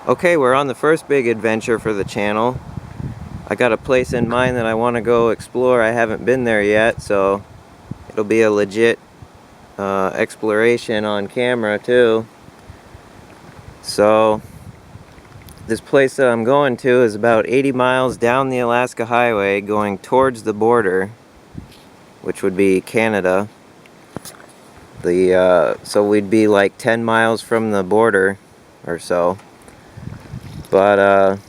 Okay, we're on the first big adventure for the channel. I got a place in mind that I want to go explore. I haven't been there yet, so it'll be a legit exploration on camera too. So this place that I'm going to is about 80 miles down the Alaska Highway going towards the border, which would be Canada. So we'd be like 10 miles from the border or so. But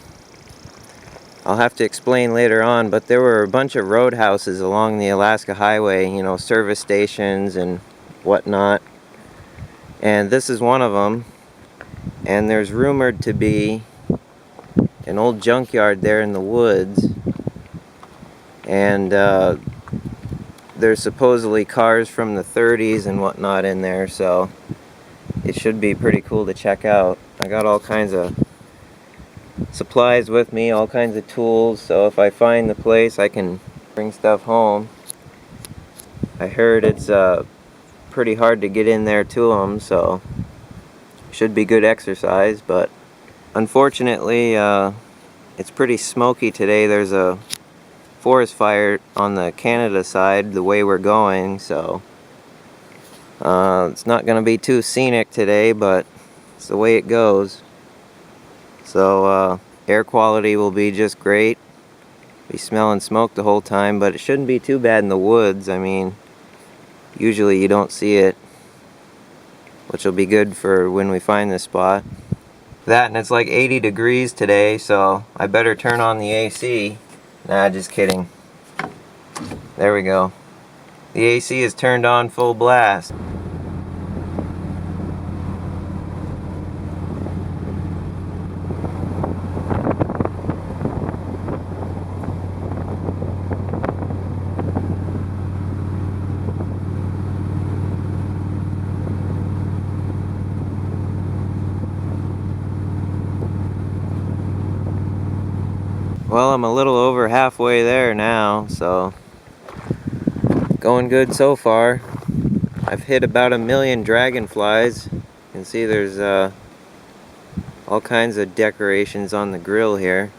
I'll have to explain later on, but there were a bunch of roadhouses along the Alaska Highway, you know, service stations and whatnot. And this is one of them. And there's rumored to be an old junkyard there in the woods. And there's supposedly cars from the 30s and whatnot in there, so it should be pretty cool to check out. I got all kinds of supplies with me, all kinds of tools, so if I find the place I can bring stuff home. I heard it's pretty hard to get in there to them, so should be good exercise, but unfortunately it's pretty smoky today. There's a forest fire on the Canada side the way we're going, so it's not going to be too scenic today, but it's the way it goes. So air quality will be just great. Be smelling smoke the whole time, but it shouldn't be too bad in the woods. I mean, usually you don't see it, which will be good for when we find this spot. That, and it's like 80 degrees today, so I better turn on the AC. Nah, just kidding. There we go. The AC is turned on full blast. Well, I'm a little over halfway there now, so going good so far. I've hit about 1 million dragonflies. You can see there's all kinds of decorations on the grill here.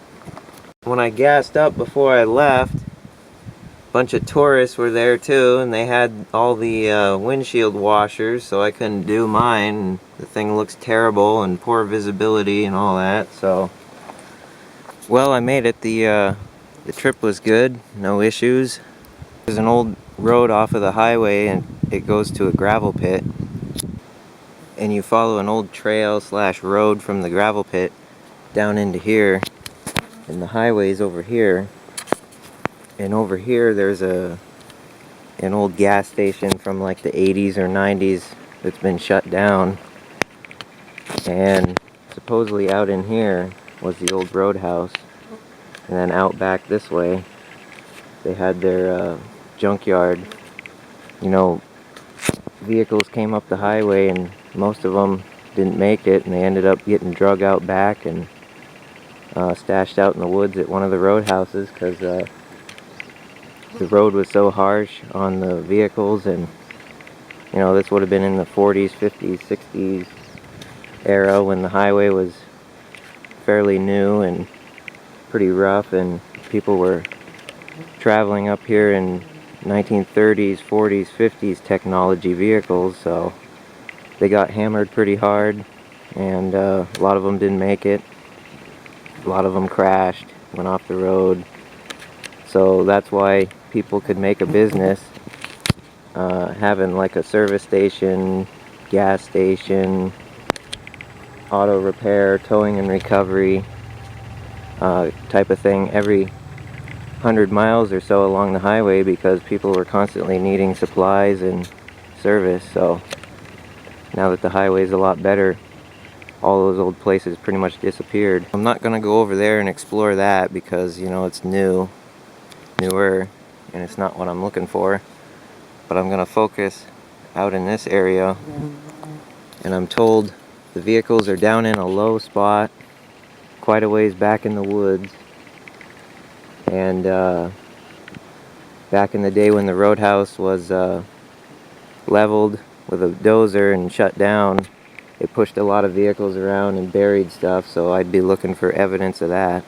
When I gassed up before I left, a bunch of tourists were there too, and they had all the windshield washers, so I couldn't do mine. The thing looks terrible and poor visibility and all that, so well, I made it. The trip was good, no issues. There's an old road off of the highway and it goes to a gravel pit. And you follow an old trail / road from the gravel pit down into here. And the highway's over here. And over here there's an old gas station from like the 80s or 90s that's been shut down. And supposedly out in here was the old roadhouse, and then out back this way they had their junkyard. You know, vehicles came up the highway and most of them didn't make it, and they ended up getting drug out back and stashed out in the woods at one of the roadhouses because the road was so harsh on the vehicles. And you know, this would have been in the 40s, 50s, 60s era when the highway was fairly new and pretty rough, and people were traveling up here in 1930s, 40s, 50s technology vehicles, so they got hammered pretty hard, and a lot of them didn't make it. A lot of them crashed, went off the road. So that's why people could make a business having like a service station, gas station, auto repair, towing and recovery type of thing every 100 miles or so along the highway, because people were constantly needing supplies and service. So now that the highway is a lot better, all those old places pretty much disappeared. I'm not going to go over there and explore that because, you know, it's newer, and it's not what I'm looking for. But I'm going to focus out in this area, and I'm told the vehicles are down in a low spot quite a ways back in the woods. And back in the day when the roadhouse was leveled with a dozer and shut down, it pushed a lot of vehicles around and buried stuff, so I'd be looking for evidence of that.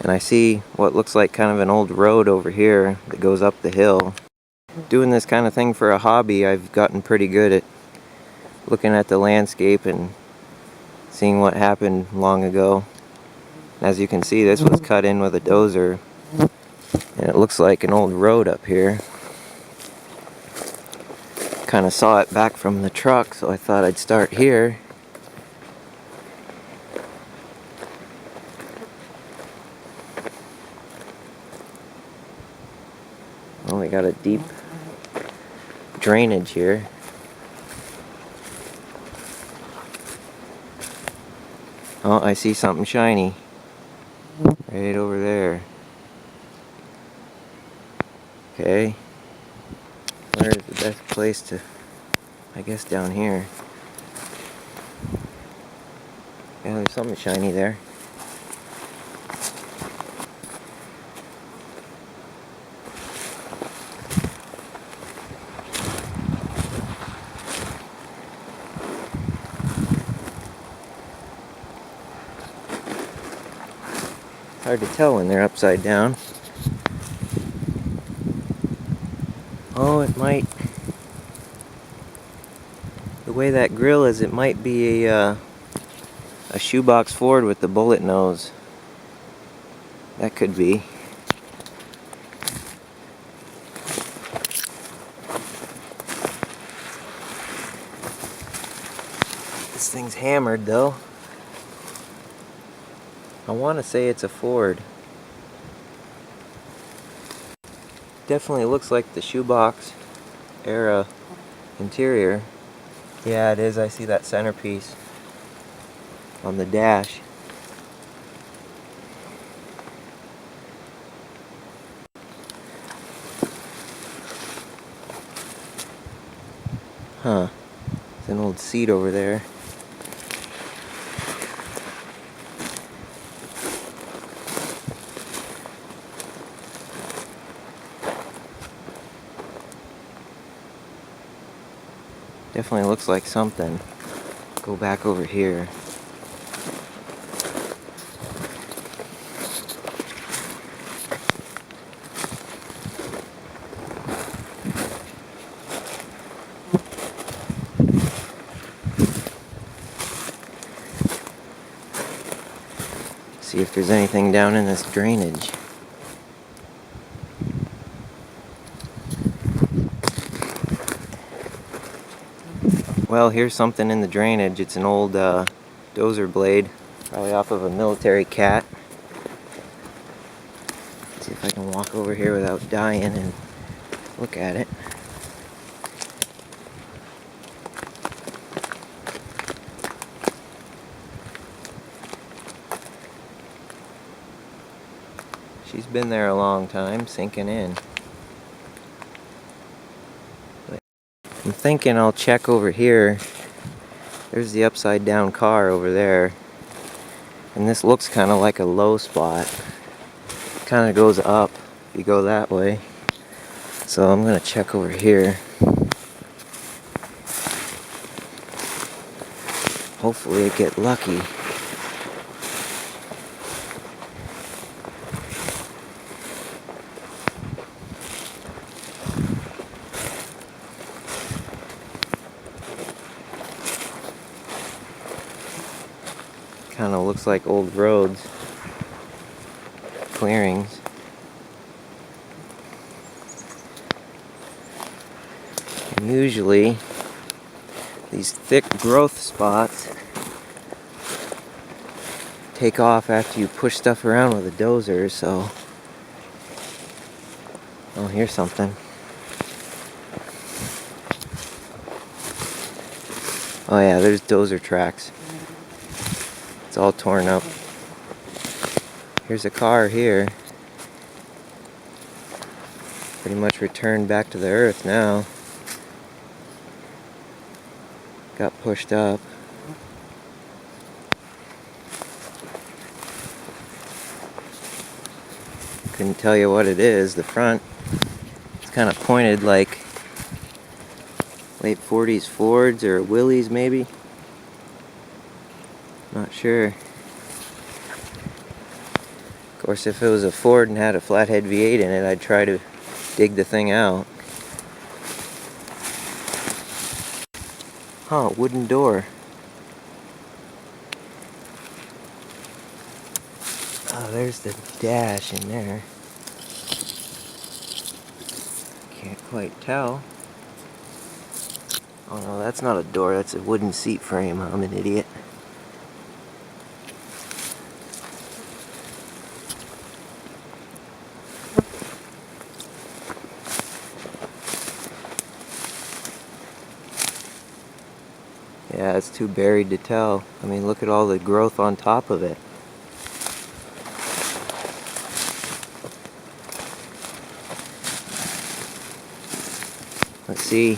And I see what looks like kind of an old road over here that goes up the hill. Doing this kind of thing for a hobby, I've gotten pretty good at looking at the landscape and seeing what happened long ago. As you can see, this was cut in with a dozer, and it looks like an old road up here. Kind of saw it back from the truck, so I thought I'd start here. Oh, we got a deep drainage here. Oh, I see something shiny right over there. Okay, where's the best place to, I guess down here. Yeah, there's something shiny there. Hard to tell when they're upside down. Oh, it might, the way that grill is, it might be a shoebox Ford with the bullet nose. That could be. This thing's hammered though. I want to say it's a Ford. Definitely looks like the shoebox era interior. Yeah, it is. I see that centerpiece on the dash. Huh. There's an old seat over there. Definitely looks like something. Go back over here. See if there's anything down in this drainage. Well, here's something in the drainage. It's an old dozer blade, probably off of a military cat. Let's see if I can walk over here without dying and look at it. She's been there a long time, sinking in. I'm thinking I'll check over here. There's the upside down car over there. And this looks kind of like a low spot. Kind of goes up if you go that way. So I'm going to check over here. Hopefully I get lucky. Kind of looks like old roads, clearings. And usually these thick growth spots take off after you push stuff around with a dozer, so. Oh, here's something. Oh yeah, there's dozer tracks. It's all torn up. Here's a car here. Pretty much returned back to the earth now. Got pushed up. Couldn't tell you what it is. The front, it's kind of pointed like Late 40s Fords or Willys maybe? Not sure. Of course, if it was a Ford and had a flathead V8 in it, I'd try to dig the thing out. Huh, wooden door. Oh, there's the dash in there. Can't quite tell. Oh no, that's not a door, that's a wooden seat frame. I'm an idiot. Yeah, it's too buried to tell. I mean, look at all the growth on top of it. Let's see.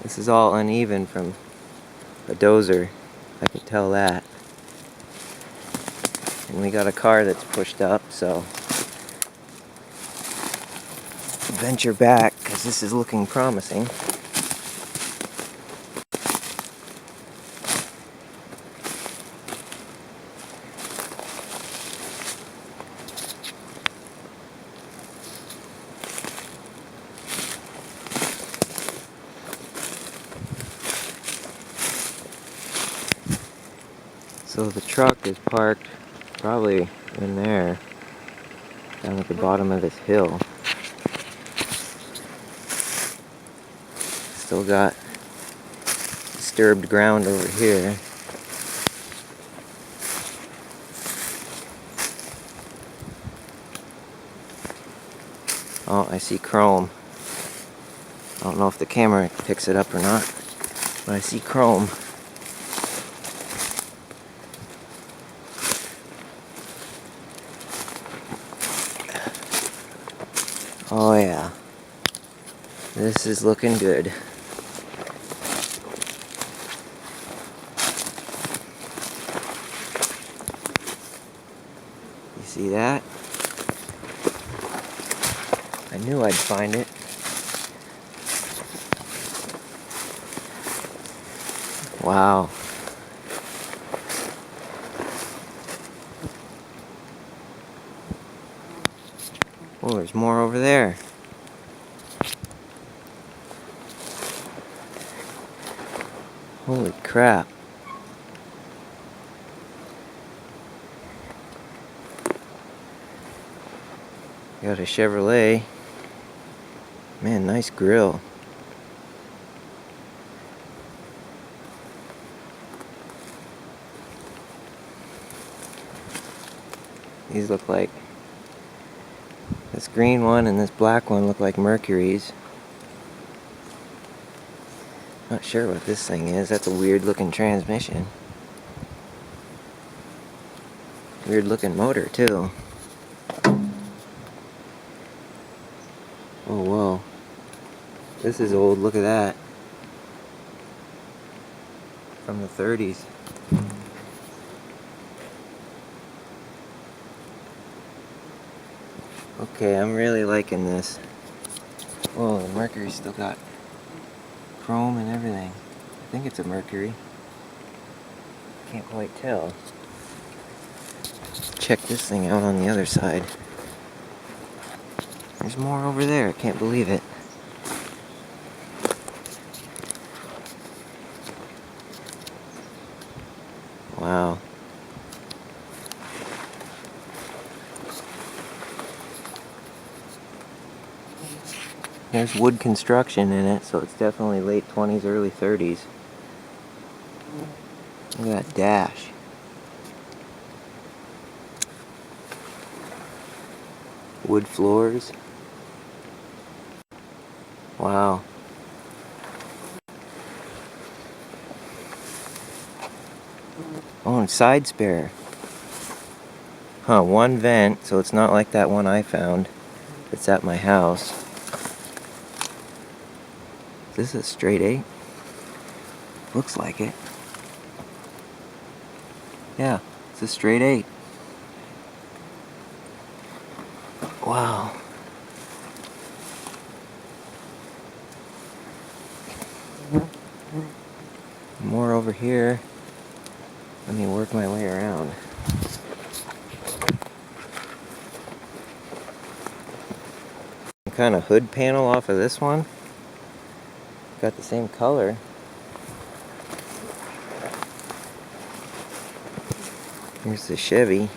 This is all uneven from a dozer. I can tell that. And we got a car that's pushed up, so venture back because this is looking promising. So the truck is parked probably in there, down at the bottom of this hill. Still got disturbed ground over here. Oh, I see chrome. I don't know if the camera picks it up or not, but I see chrome. Oh yeah, this is looking good. You see that? I knew I'd find it. Wow. Oh, there's more over there. Holy crap. Got a Chevrolet. Man, nice grill. These look like, this green one and this black one look like Mercury's. Not sure what this thing is. That's a weird looking transmission. Weird looking motor too. Oh whoa. This is old, look at that. From the 30s. Okay, I'm really liking this. Whoa, the Mercury's still got chrome and everything. I think it's a Mercury. Can't quite tell. Let's check this thing out on the other side. There's more over there, I can't believe it. Wow. There's wood construction in it, so it's definitely late 20s, early 30s. Look at that dash. Wood floors. Wow. Oh, and side spare. Huh, one vent, so it's not like that one I found. It's at my house. Is this a straight 8? Looks like it. Yeah, it's a straight 8. Wow. More over here. Let me work my way around. Some kind of hood panel off of this one. Got the same color. Here's the Chevy.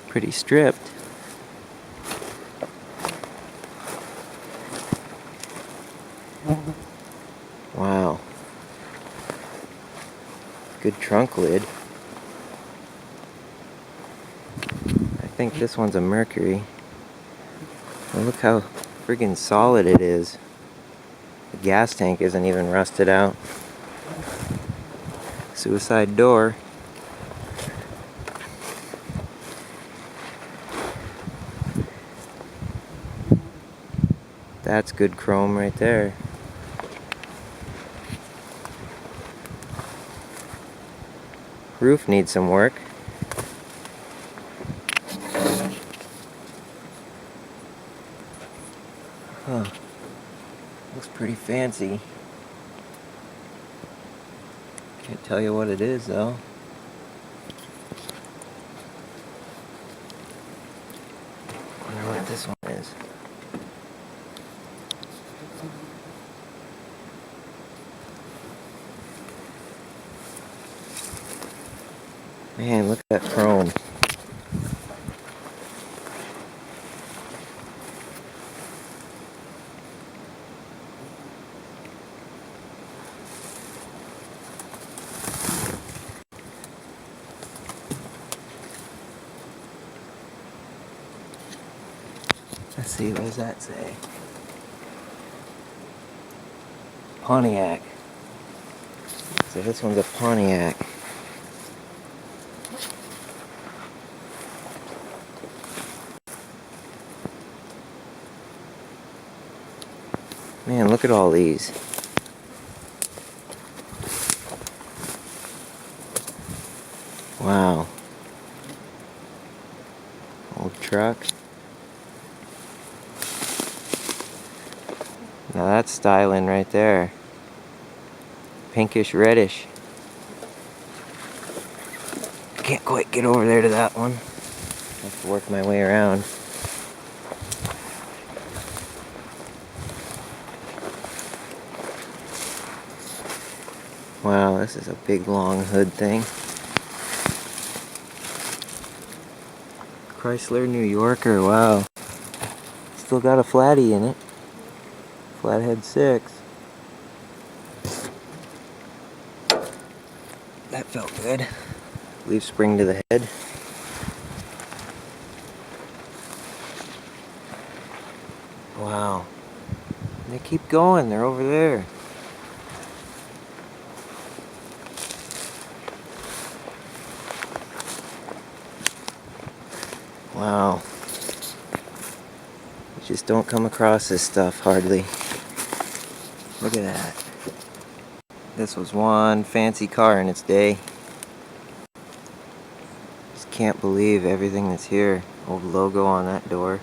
Pretty stripped. Wow. Good trunk lid. I think this one's a Mercury. Well, look how friggin' solid it is. The gas tank isn't even rusted out. Suicide door. That's good chrome right there. Roof needs some work. Huh. Looks pretty fancy. Can't tell you what it is though. Wonder what this one is. Man, look at that chrome. Let's see, what does that say? Pontiac. So this one's a Pontiac. Man, look at all these. Wow. Old truck. Now that's styling right there. Pinkish reddish. Can't quite get over there to that one. Have to work my way around. Wow, this is a big long hood thing. Chrysler New Yorker, wow. Still got a flatty in it. Flathead 6. That felt good. Leaf spring to the head. Wow. They keep going, they're over there. Wow. You just don't come across this stuff hardly. Look at that. This was one fancy car in its day. Just can't believe everything that's here. Old logo on that door.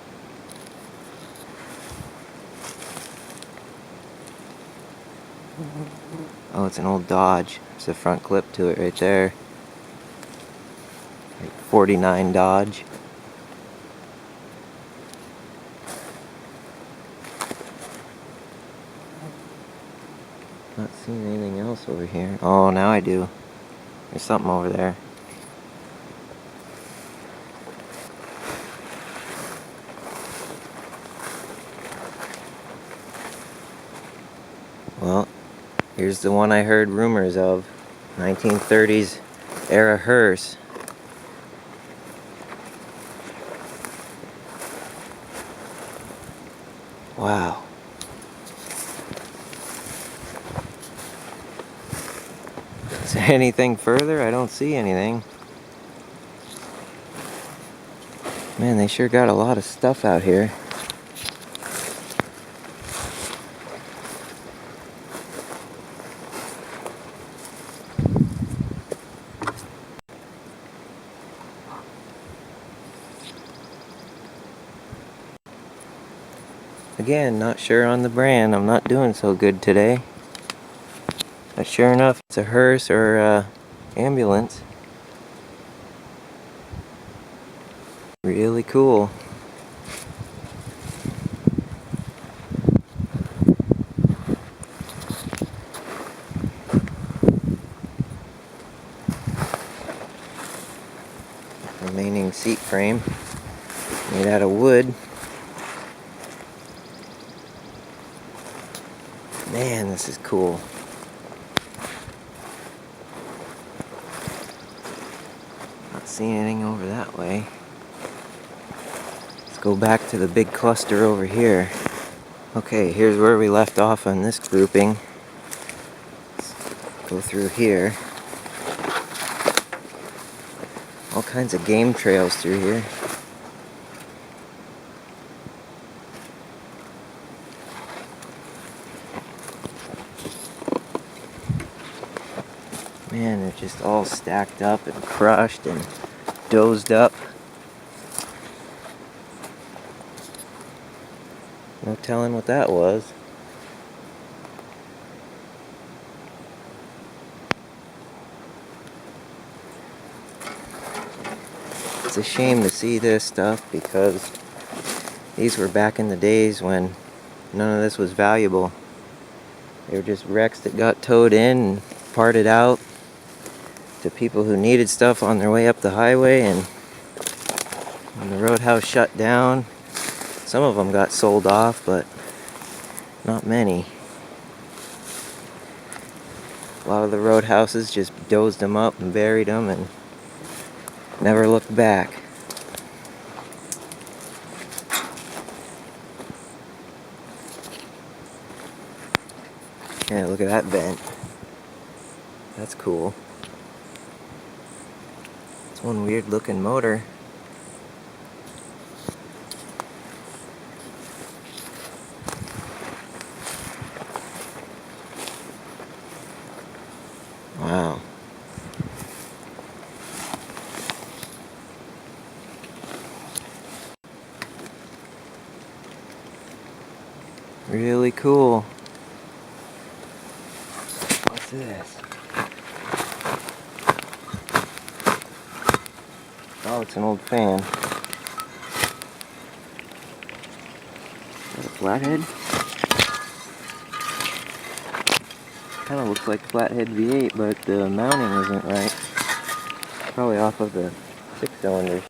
Oh, it's an old Dodge. There's a front clip to it right there. Like 49 Dodge. Not seeing anything else over here. Oh, now I do. There's something over there. Well, here's the one I heard rumors of. 1930s era hearse. Wow. Is there anything further? I don't see anything. Man, they sure got a lot of stuff out here. Again, not sure on the brand. I'm not doing so good today. But sure enough, it's a hearse or ambulance. Really cool. Remaining seat frame made out of wood. Man, this is cool. Not seeing anything over that way. Let's go back to the big cluster over here. Okay, here's where we left off on this grouping. Let's go through here. All kinds of game trails through here. Man, they're just all stacked up and crushed and dozed up. No telling what that was. It's a shame to see this stuff because these were back in the days when none of this was valuable. They were just wrecks that got towed in and parted out to people who needed stuff on their way up the highway, and when the roadhouse shut down, some of them got sold off, but not many. A lot of the roadhouses just dozed them up and buried them and never looked back. Yeah, look at that vent. That's cool. It's one weird looking motor. Wow. Really cool. What's this? Oh, it's an old fan. Is that a flathead? Kind of looks like flathead V8, but the mounting isn't right. Probably off of the 6-cylinders.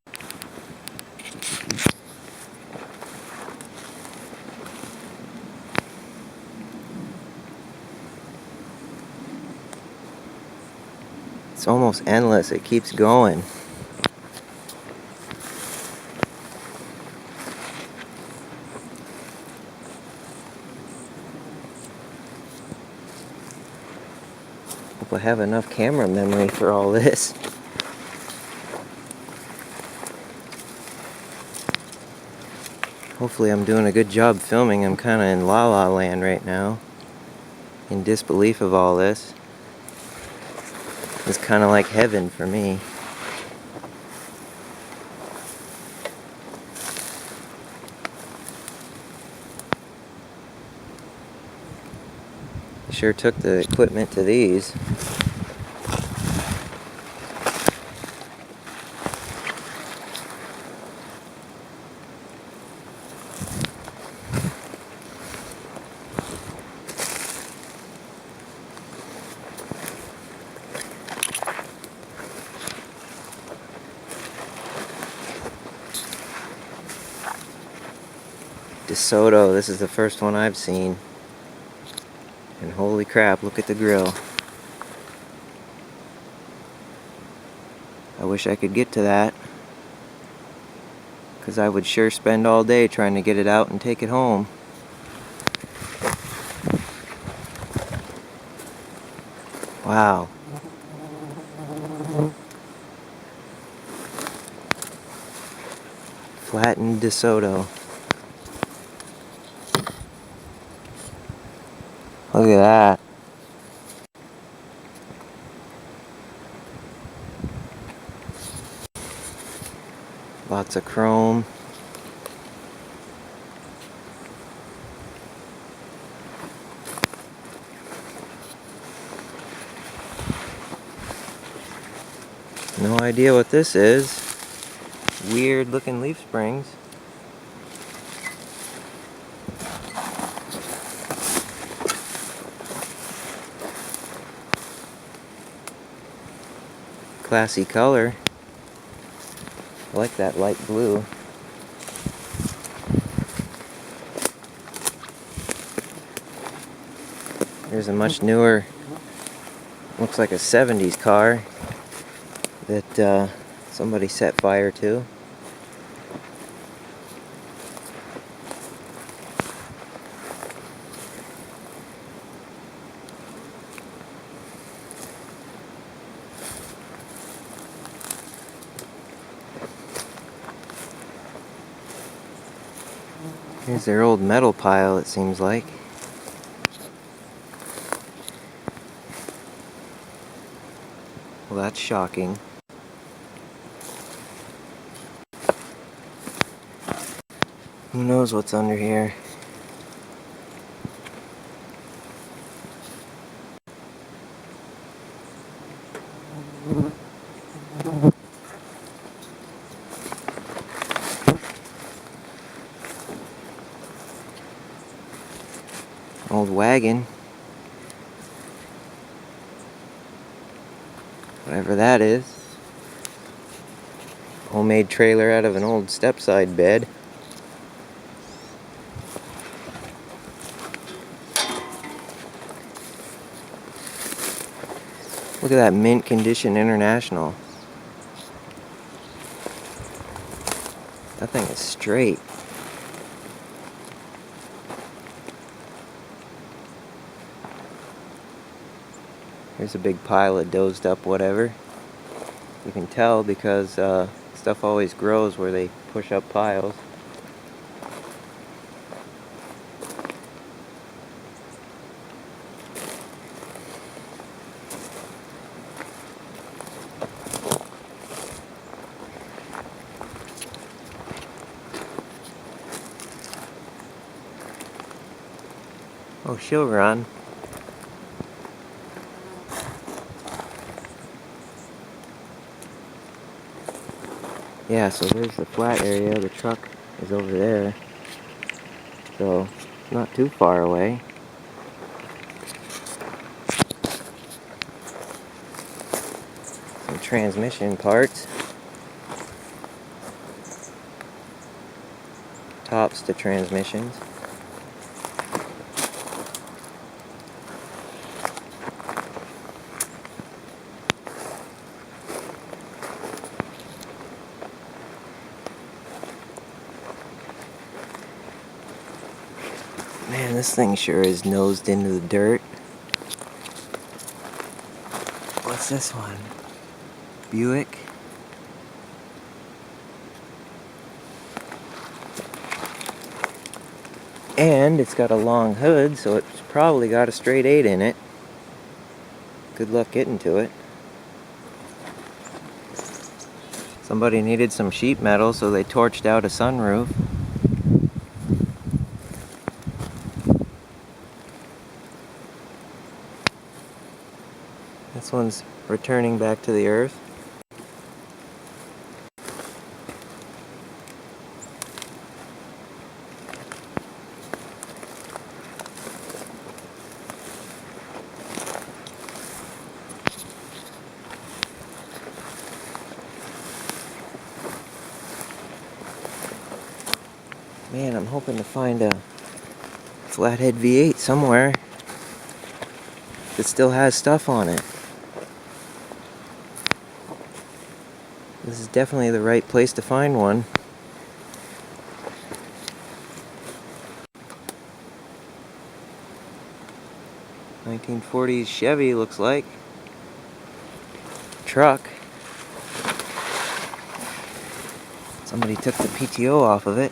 It's almost endless. It keeps going. Hope I have enough camera memory for all this. Hopefully I'm doing a good job filming. I'm kind of in La La Land right now, in disbelief of all this. It's kind of like heaven for me. I sure took the equipment to these. DeSoto, this is the first one I've seen. And holy crap, look at the grill. I wish I could get to that, because I would sure spend all day trying to get it out and take it home. Wow. Flattened DeSoto. Look at that. Lots of chrome. No idea what this is. Weird looking leaf springs. Classy color. I like that light blue. Here's a much newer, looks like a 70s car that somebody set fire to. Here's their old metal pile, it seems like. Well, that's shocking. Who knows what's under here? Old wagon. Whatever that is. Homemade trailer out of an old stepside bed. Look at that mint condition International. That thing is straight. Here's a big pile of dozed up whatever. You can tell because stuff always grows where they push up piles. Oh, she'll run. Yeah, so there's the flat area. The truck is over there. So, not too far away. Some transmission parts. Tops to transmissions. Man, this thing sure is nosed into the dirt. What's this one? Buick? And it's got a long hood, so it's probably got a straight 8 in it. Good luck getting to it. Somebody needed some sheet metal, so they torched out a sunroof. This one's returning back to the earth. Man, I'm hoping to find a flathead V8 somewhere that still has stuff on it. This is definitely the right place to find one. "1940s Chevy looks like. Truck. Somebody took the PTO off of it.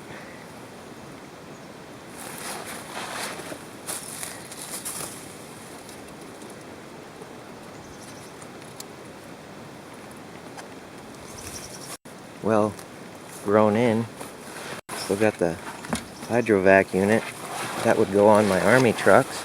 Well, grown in. Still got the hydrovac unit. That would go on my army trucks.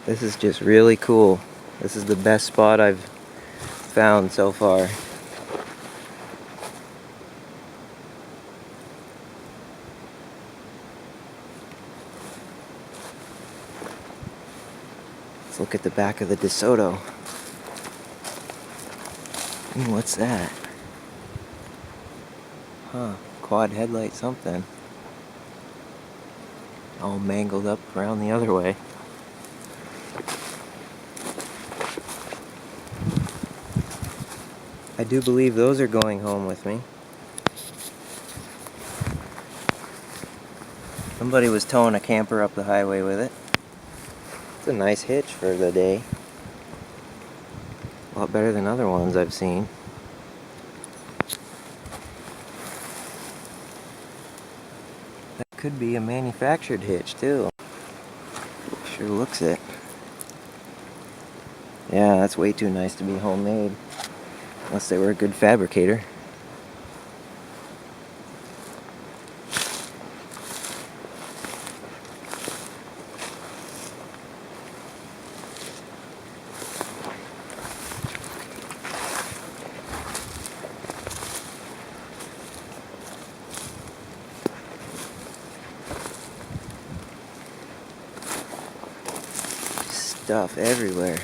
This is just really cool. This is the best spot I've found so far. Let's look at the back of the DeSoto. What's that? Huh, quad headlight something. All mangled up around the other way. I do believe those are going home with me. Somebody was towing a camper up the highway with it. It's a nice hitch for the day. A lot better than other ones I've seen. That could be a manufactured hitch too. Sure looks it. Yeah, that's way too nice to be homemade. Unless they were a good fabricator. Stuff everywhere.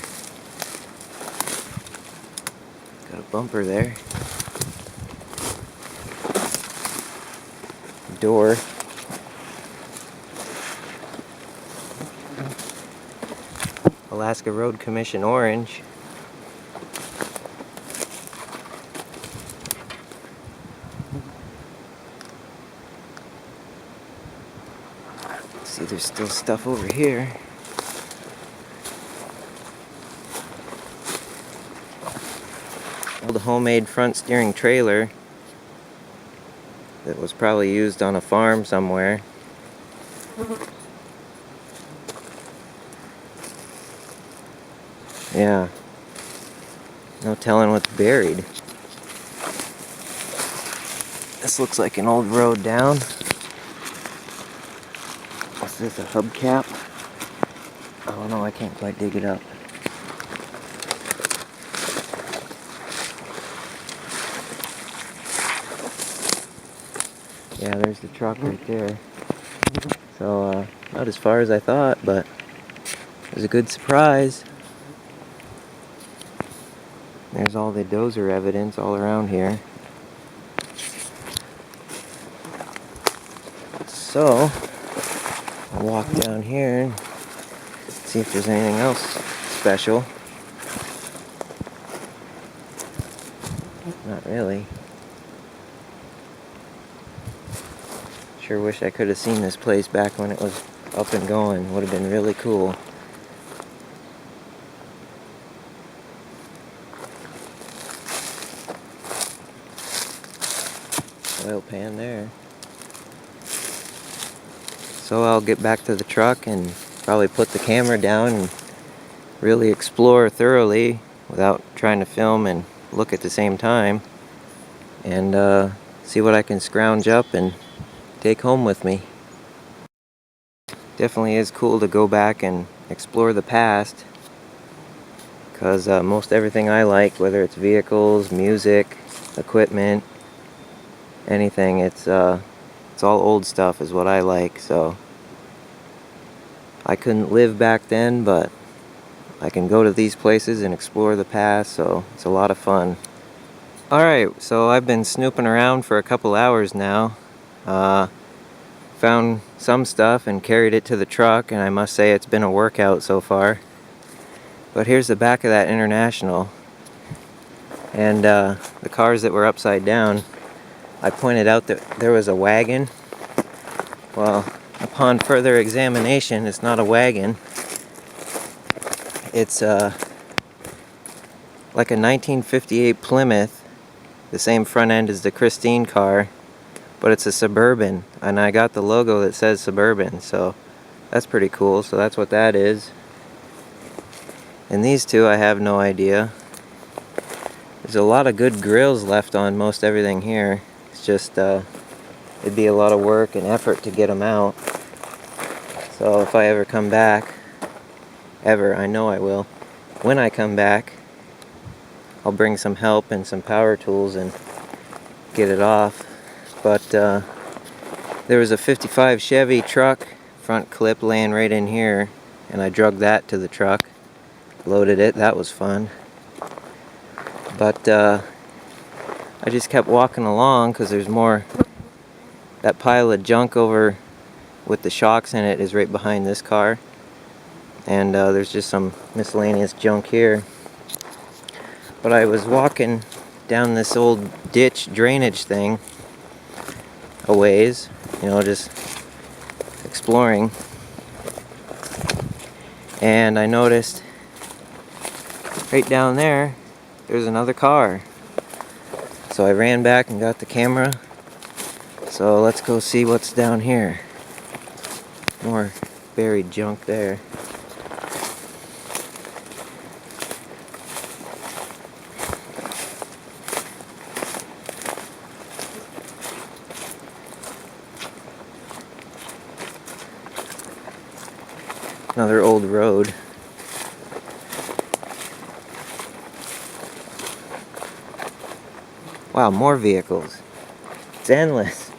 Got a bumper there. Door. Alaska Road Commission orange. See, there's still stuff over here. Old homemade front steering trailer that was probably used on a farm somewhere. Yeah, no telling what's buried. This looks like an old road down. Is this a hubcap? I don't know, I can't quite dig it up. Yeah, there's the truck right there. So, not as far as I thought, but it was a good surprise. There's all the dozer evidence all around here. So, I'll walk down here and see if there's anything else special. Not really. Sure wish I could have seen this place back when it was up and going. Would have been really cool. Oil pan there. So I'll get back to the truck and probably put the camera down and really explore thoroughly without trying to film and look at the same time, and see what I can scrounge up and take home with me. Definitely is cool to go back and explore the past, because most everything I like, whether it's vehicles, music, equipment, anything, it's all old stuff is what I like. So I couldn't live back then, but I can go to these places and explore the past, so it's a lot of fun. Alright, so I've been snooping around for a couple hours now. Found some stuff and carried it to the truck, and I must say it's been a workout so far. But here's the back of that International. And the cars that were upside down, I pointed out that there was a wagon. Well, upon further examination, it's not a wagon. It's like a 1958 Plymouth, the same front end as the Christine car, but it's a Suburban, and I got the logo that says Suburban, so that's pretty cool. So that's what that is. And these two, I have no idea. There's a lot of good grills left on most everything here. It's just it'd be a lot of work and effort to get them out. So if I ever come back, ever. I know I will. When I come back, I'll bring some help and some power tools and get it off. But there was a 55 Chevy truck front clip laying right in here, and I drug that to the truck, loaded it. That was fun. But I just kept walking along because there's more. That pile of junk over with the shocks in it is right behind this car, and there's just some miscellaneous junk here. But I was walking down this old ditch drainage thing a ways, you know, just exploring, and I noticed right down there there's another car. So I ran back and got the camera. So let's go see what's down here. More buried junk there. Another old road. Wow, more vehicles. It's endless.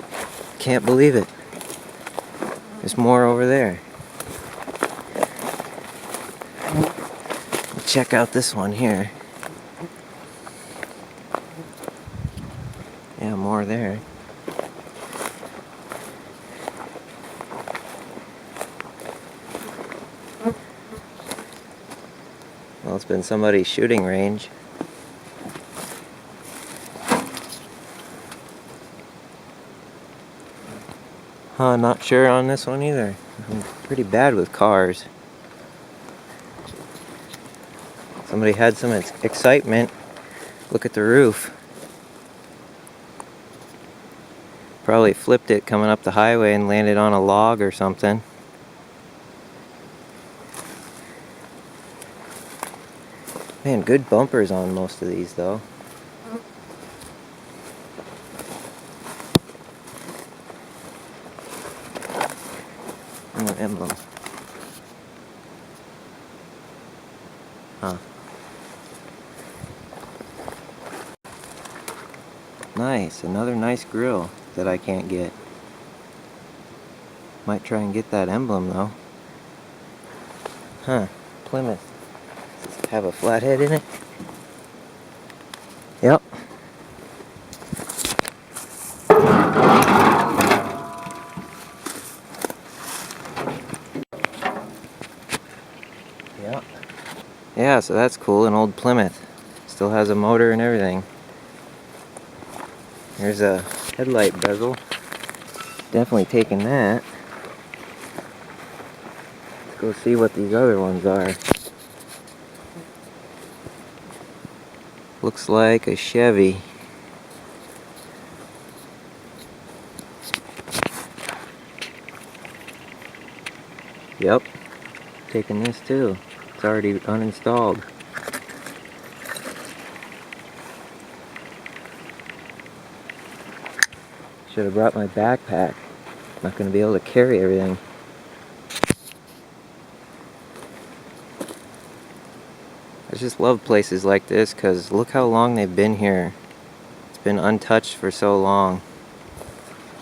Can't believe it. There's more over there. Check out this one here. Yeah, more there. Well, it's been somebody's shooting range. Not sure on this one either. I'm pretty bad with cars. Somebody had some excitement. Look at the roof. Probably flipped it coming up the highway and landed on a log or something. Man, good bumpers on most of these though. Emblem. Huh. Nice, another nice grill that I can't get. Might try and get that emblem though. Huh, Plymouth. Does it have a flathead in it? Yep. Yep. Yeah, so that's cool, an old Plymouth. Still has a motor and everything. Here's a headlight bezel. Definitely taking that. Let's go see what these other ones are. Looks like a Chevy. Yep, taking this too. It's already uninstalled. Should have brought my backpack. Not going to be able to carry everything. I just love places like this because look how long they've been here. It's been untouched for so long.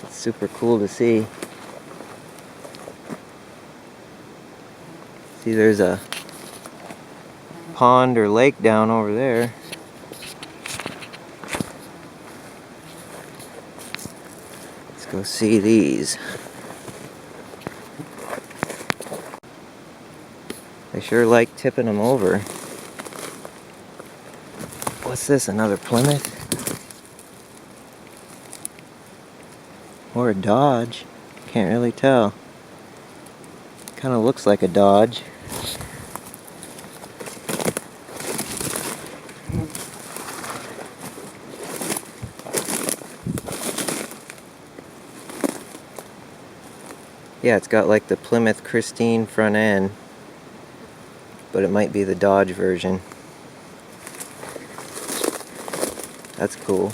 It's super cool to see. See, there's a pond or lake down over there. Let's go see these. I sure like tipping them over. What's this, another Plymouth? Or a Dodge? Can't really tell. Kind of looks like a Dodge. Yeah, it's got like the Plymouth Christine front end, but it might be the Dodge version. That's cool.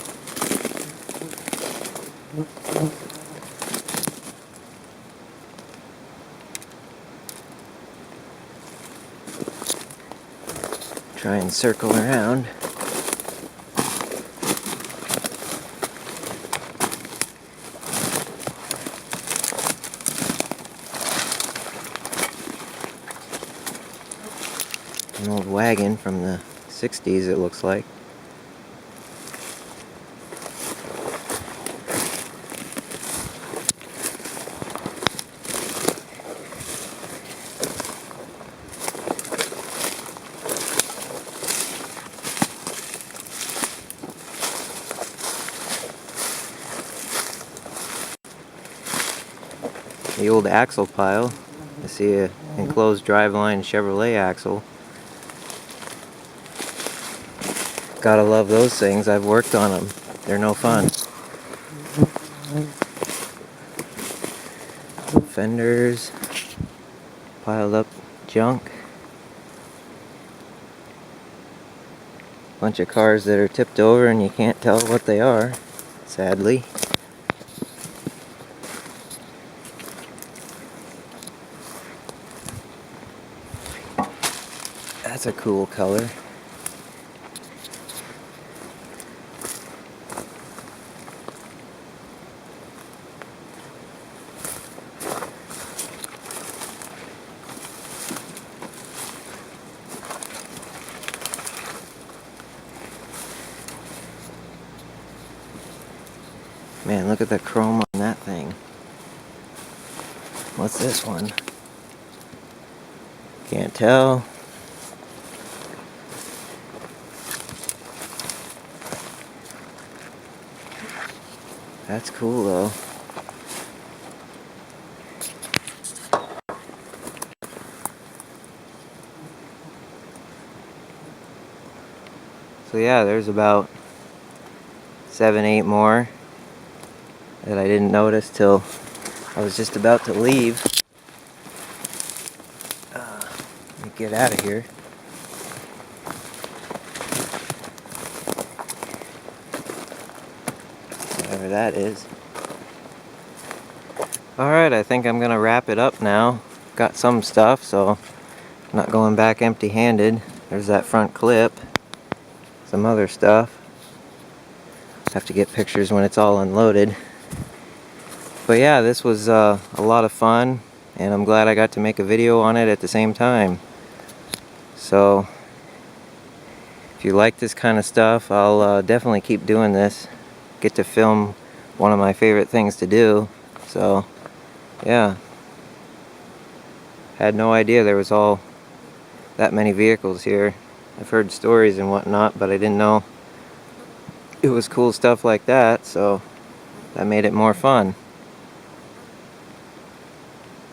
Try and circle around. An old wagon from the 60s, it looks like. The old axle pile. I see a enclosed driveline Chevrolet axle. Gotta love those things. I've worked on them. They're no fun. Fenders. Piled up junk. Bunch of cars that are tipped over and you can't tell what they are, sadly. That's a cool color. Man, look at the chrome on that thing. What's this one? Can't tell. That's cool though. So yeah, there's about 7, 8 more that I didn't notice till I was just about to leave. Let me get out of here. Whatever that is. Alright, I think I'm gonna wrap it up now. Got some stuff, so I'm not going back empty-handed. There's that front clip. Some other stuff. Have to get pictures when it's all unloaded. But yeah, this was a lot of fun, and I'm glad I got to make a video on it at the same time. So, if you like this kind of stuff, I'll definitely keep doing this. Get to film one of my favorite things to do. So, yeah. Had no idea there was all that many vehicles here. I've heard stories and whatnot, but I didn't know it was cool stuff like that, so that made it more fun.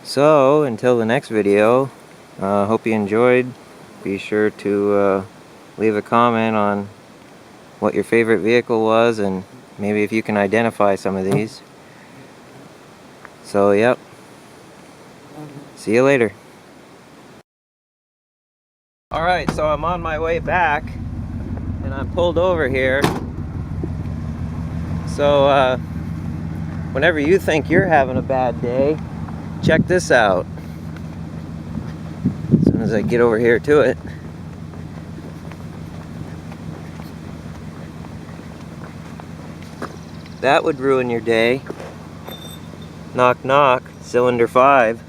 So, until the next video, hope you enjoyed. Be sure to leave a comment on what your favorite vehicle was, and maybe if you can identify some of these. So, yep. See you later. Alright, so I'm on my way back, and I'm pulled over here. So, whenever you think you're having a bad day, check this out. As soon as I get over here to it. That would ruin your day. Knock knock, cylinder 5.